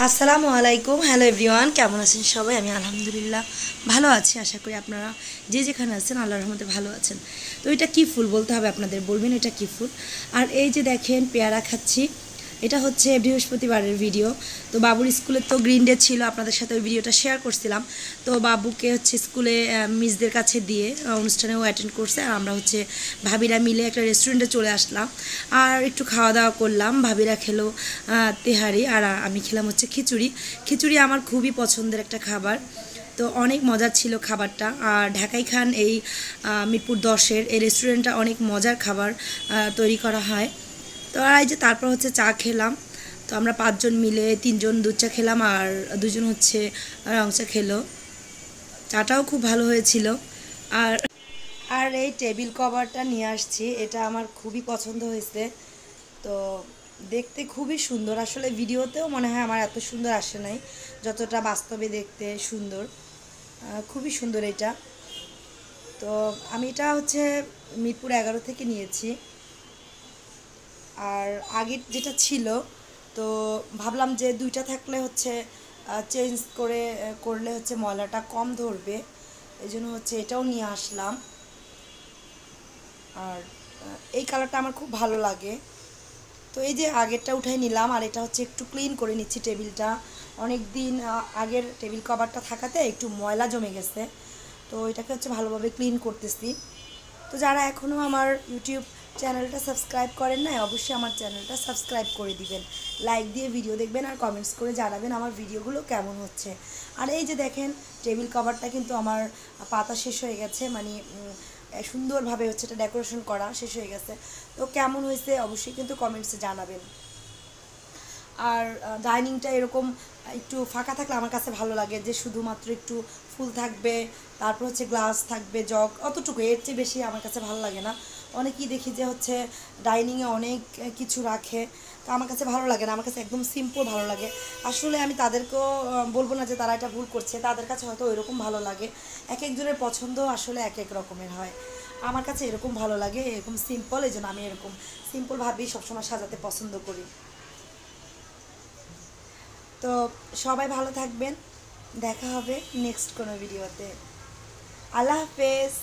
আসসালামু আলাইকুম। Hello everyone, কেমন আছেন সবাই? আমি আলহামদুলিল্লাহ ভালো আছি। আশা করি আপনারা যে যেখানে আছেন আল্লাহর রহমতে ভালো আছেন। তো এটা কী ফুল বলতে হবে আপনাদের, বলবেন এটা কী ফুল। আর এই যে দেখেন পেয়ারা খাচ্ছি, এটা হচ্ছে বৃহস্পতিবারের ভিডিও। তো বাবুর স্কুলে তো গ্রিন ডে ছিল, আপনাদের সাথে ওই ভিডিওটা শেয়ার করছিলাম। তো বাবুকে হচ্ছে স্কুলে মিসদের কাছে দিয়ে অনুষ্ঠানেও অ্যাটেন্ড করছে, আর আমরা হচ্ছে ভাবিরা মিলে একটা রেস্টুরেন্টে চলে আসলাম আর একটু খাওয়া দাওয়া করলাম। ভাবিরা খেলো তেহারি আর আমি খেলাম হচ্ছে খিচুড়ি। খিচুড়ি আমার খুবই পছন্দের একটা খাবার। তো অনেক মজার ছিল খাবারটা। আর ঢাকাই খান এই মিরপুর 10-এর এই রেস্টুরেন্টটা অনেক মজার খাবার তৈরি করা হয়। তো আর এই যে তারপর হচ্ছে চা খেলাম। তো আমরা 5 জন মিলে 3 জন দুধ চা খেলাম আর 2 জন হচ্ছে রং চা খেলো। চাটাও খুব ভালো হয়েছিল। আর আর এই টেবিল কভারটা নিয়ে আসছি, এটা আমার খুবই পছন্দ হয়েছে। তো দেখতে খুবই সুন্দর, আসলে ভিডিওতেও মনে হয় আমার এত সুন্দর আসে নাই যতটা বাস্তবে দেখতে সুন্দর। খুবই সুন্দর এটা। তো আমি এটা হচ্ছে মিরপুর 11 থেকে নিয়েছি। আর আগের যেটা ছিল, তো ভাবলাম যে দুইটা থাকলে হচ্ছে চেঞ্জ করলে হচ্ছে ময়লাটা কম ধরবে, এই জন্য হচ্ছে এটাও নিয়ে আসলাম। আর এই কালারটা আমার খুব ভালো লাগে। তো এই যে আগেরটা উঠাই নিলাম আর এটা হচ্ছে একটু ক্লিন করে নিচ্ছি টেবিলটা। অনেক দিন আগের টেবিল কভারটা থাকাতে একটু ময়লা জমে গেছে, তো এটাকে হচ্ছে ভালোভাবে ক্লিন করতেছি। তো যারা এখনও আমার ইউটিউব চ্যানেলটা সাবস্ক্রাইব করেন না, অবশ্যই আমার চ্যানেলটা সাবস্ক্রাইব করে দিবেন, লাইক দিয়ে ভিডিও দেখবেন আর কমেন্টস করে জানাবেন আমার ভিডিওগুলো কেমন হচ্ছে। আর এই যে দেখেন টেবিল কভারটা কিন্তু আমার পাতা শেষ হয়ে গেছে, মানে সুন্দরভাবে হচ্ছে এটা ডেকোরেশন করা শেষ হয়ে গেছে। তো কেমন হয়েছে অবশ্যই কিন্তু কমেন্টসে জানাবেন। আর ডাইনিংটা এরকম একটু ফাঁকা থাকলে আমার কাছে ভালো লাগে, যে শুধুমাত্র একটু ফুল থাকবে, তারপর হচ্ছে গ্লাস থাকবে, জগ, অতটুকু, এর চেয়ে বেশি আমার কাছে ভালো লাগে না। অনেকেই দেখি যে হচ্ছে ডাইনিংয়ে অনেক কিছু রাখে, তো আমার কাছে ভালো লাগে না, আমার কাছে একদম সিম্পল ভালো লাগে। আসলে আমি তাদেরকেও বলবো না যে তারা এটা ভুল করছে, তাদের কাছে হয়তো ওইরকম ভালো লাগে। এক একজনের পছন্দ আসলে এক এক রকমের হয়। আমার কাছে এরকম ভালো লাগে, এরকম সিম্পল, এই জন্য আমি এরকম সিম্পলভাবেই সবসময় সাজাতে পছন্দ করি। তো সবাই ভালো থাকবেন, দেখা হবে নেক্সট কোনো ভিডিওতে। আল্লাহ হাফেজ।